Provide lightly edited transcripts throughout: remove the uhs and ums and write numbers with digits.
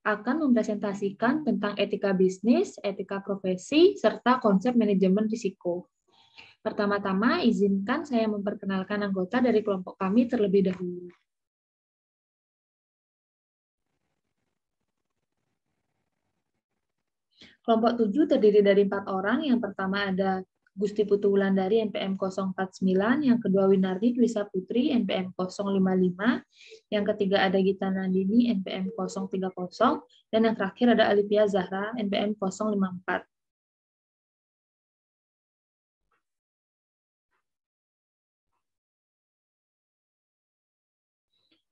akan mempresentasikan tentang etika bisnis, etika profesi, serta konsep manajemen risiko. Pertama-tama, izinkan saya memperkenalkan anggota dari kelompok kami terlebih dahulu. Kelompok 7 terdiri dari 4 orang. Yang pertama ada Gusti Putu Wulandari NPM 049, yang kedua Winardi Dwisa Putri NPM 055, yang ketiga ada Gita Nandini NPM 030, dan yang terakhir ada Alipia Zahra NPM 054.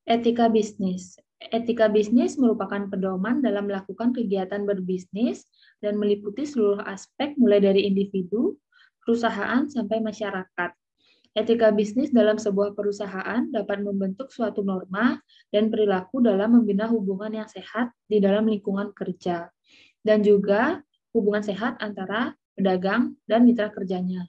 Etika bisnis. Etika bisnis merupakan pedoman dalam melakukan kegiatan berbisnis dan meliputi seluruh aspek mulai dari individu, perusahaan, sampai masyarakat. Etika bisnis dalam sebuah perusahaan dapat membentuk suatu norma dan perilaku dalam membina hubungan yang sehat di dalam lingkungan kerja, dan juga hubungan sehat antara pedagang dan mitra kerjanya.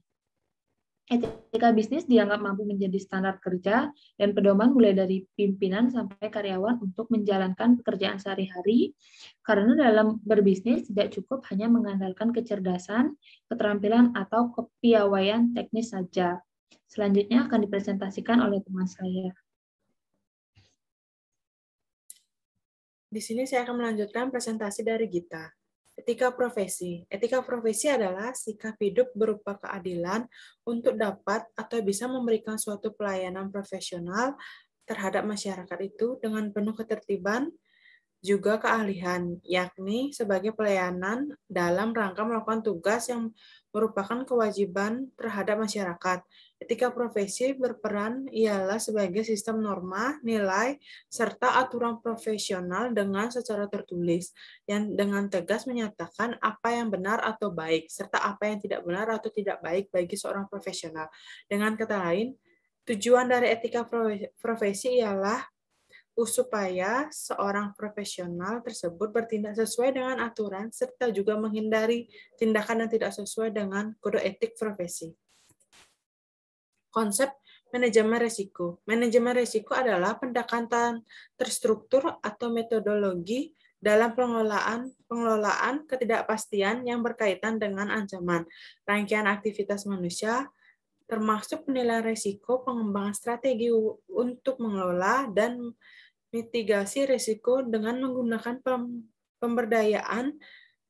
Etika bisnis dianggap mampu menjadi standar kerja dan pedoman mulai dari pimpinan sampai karyawan untuk menjalankan pekerjaan sehari-hari, karena dalam berbisnis tidak cukup hanya mengandalkan kecerdasan, keterampilan, atau kepiawaian teknis saja. Selanjutnya akan dipresentasikan oleh teman saya. Di sini saya akan melanjutkan presentasi dari Gita. Etika profesi. Etika profesi adalah sikap hidup berupa keadilan untuk dapat atau bisa memberikan suatu pelayanan profesional terhadap masyarakat itu dengan penuh ketertiban, juga keahlian, yakni sebagai pelayanan dalam rangka melakukan tugas yang merupakan kewajiban terhadap masyarakat. Etika profesi berperan ialah sebagai sistem norma, nilai, serta aturan profesional dengan secara tertulis, yang dengan tegas menyatakan apa yang benar atau baik, serta apa yang tidak benar atau tidak baik bagi seorang profesional. Dengan kata lain, tujuan dari etika profesi ialah supaya seorang profesional tersebut bertindak sesuai dengan aturan serta juga menghindari tindakan yang tidak sesuai dengan kode etik profesi. Konsep manajemen risiko. Manajemen risiko adalah pendekatan terstruktur atau metodologi dalam pengelolaan ketidakpastian yang berkaitan dengan ancaman, rangkaian aktivitas manusia, termasuk penilaian risiko, pengembangan strategi untuk mengelola, dan mitigasi risiko dengan menggunakan pemberdayaan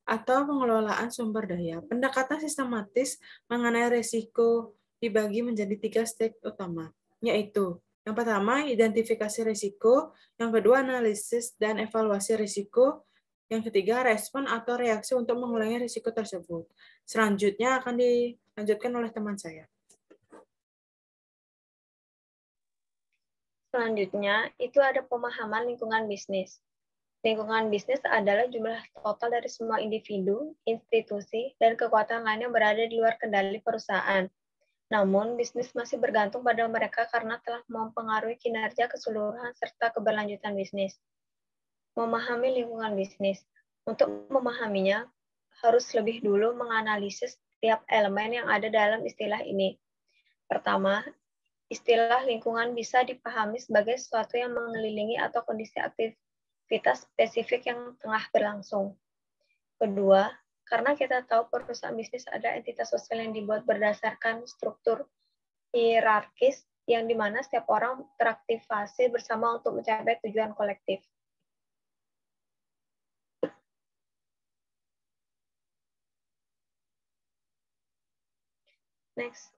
atau pengelolaan sumber daya. Pendekatan sistematis mengenai risiko dibagi menjadi 3 step utama, yaitu yang pertama, identifikasi risiko, yang kedua, analisis dan evaluasi risiko, yang ketiga, respon atau reaksi untuk mengurangi risiko tersebut. Selanjutnya akan dilanjutkan oleh teman saya. Selanjutnya, itu ada pemahaman lingkungan bisnis. Lingkungan bisnis adalah jumlah total dari semua individu, institusi, dan kekuatan lain yang berada di luar kendali perusahaan. Namun, bisnis masih bergantung pada mereka karena telah mempengaruhi kinerja keseluruhan serta keberlanjutan bisnis. Memahami lingkungan bisnis. Untuk memahaminya, harus lebih dulu menganalisis setiap elemen yang ada dalam istilah ini. Pertama, istilah lingkungan bisa dipahami sebagai sesuatu yang mengelilingi atau kondisi aktivitas spesifik yang tengah berlangsung. Kedua, karena kita tahu perusahaan bisnis ada entitas sosial yang dibuat berdasarkan struktur hierarkis yang dimana setiap orang teraktivasi bersama untuk mencapai tujuan kolektif. Next.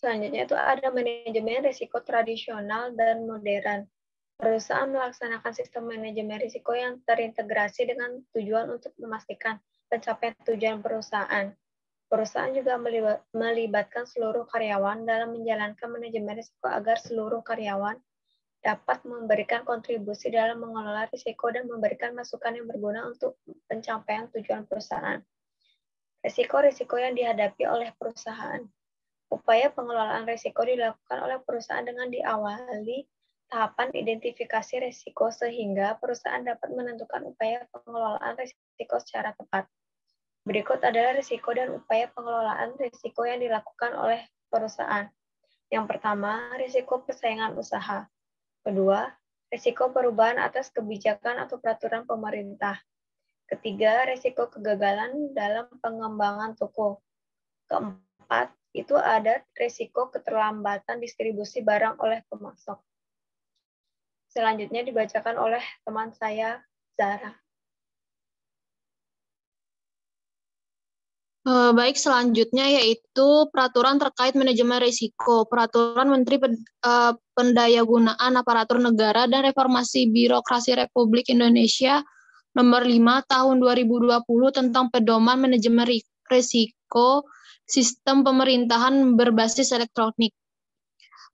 Selanjutnya itu ada manajemen risiko tradisional dan modern. Perusahaan melaksanakan sistem manajemen risiko yang terintegrasi dengan tujuan untuk memastikan pencapaian tujuan perusahaan. Perusahaan juga melibatkan seluruh karyawan dalam menjalankan manajemen risiko agar seluruh karyawan dapat memberikan kontribusi dalam mengelola risiko dan memberikan masukan yang berguna untuk pencapaian tujuan perusahaan. Risiko-risiko yang dihadapi oleh perusahaan. Upaya pengelolaan risiko dilakukan oleh perusahaan dengan diawali tahapan identifikasi risiko sehingga perusahaan dapat menentukan upaya pengelolaan risiko secara tepat. Berikut adalah risiko dan upaya pengelolaan risiko yang dilakukan oleh perusahaan. Yang pertama, risiko persaingan usaha. Kedua, Risiko perubahan atas kebijakan atau peraturan pemerintah. Ketiga, risiko kegagalan dalam pengembangan toko. Keempat, itu ada risiko keterlambatan distribusi barang oleh pemasok. Selanjutnya dibacakan oleh teman saya, Zara. Baik, selanjutnya yaitu peraturan terkait manajemen risiko. Peraturan Menteri Pendayagunaan Aparatur Negara dan Reformasi Birokrasi Republik Indonesia Nomor 5 Tahun 2020 tentang pedoman manajemen risiko sistem pemerintahan berbasis elektronik.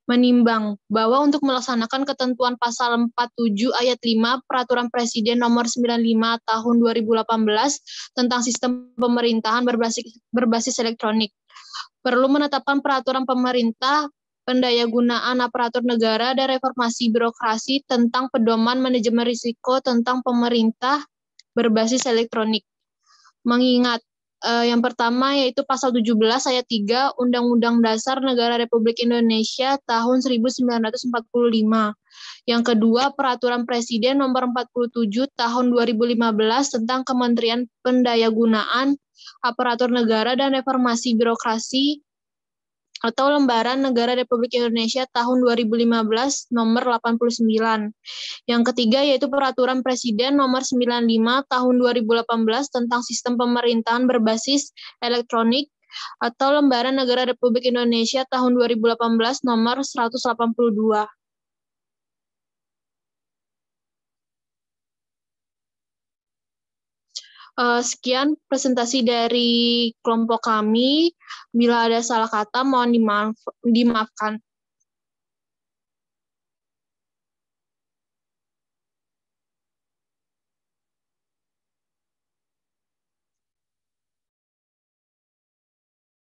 Menimbang bahwa untuk melaksanakan ketentuan pasal 47 ayat 5 Peraturan Presiden Nomor 95 Tahun 2018 tentang sistem pemerintahan berbasis elektronik, perlu menetapkan peraturan pemerintah pendayagunaan aparatur negara dan reformasi birokrasi tentang pedoman manajemen risiko tentang pemerintah berbasis elektronik. Mengingat yang pertama yaitu pasal 17 ayat 3 Undang-Undang Dasar Negara Republik Indonesia tahun 1945. Yang kedua, Peraturan Presiden Nomor 47 tahun 2015 tentang Kementerian Pendayagunaan Aparatur Negara dan Reformasi Birokrasi atau Lembaran Negara Republik Indonesia tahun 2015 nomor 89. Yang ketiga yaitu Peraturan Presiden nomor 95 tahun 2018 tentang sistem pemerintahan berbasis elektronik atau Lembaran Negara Republik Indonesia tahun 2018 nomor 182. Sekian presentasi dari kelompok kami. Bila ada salah kata, mohon dimaafkan.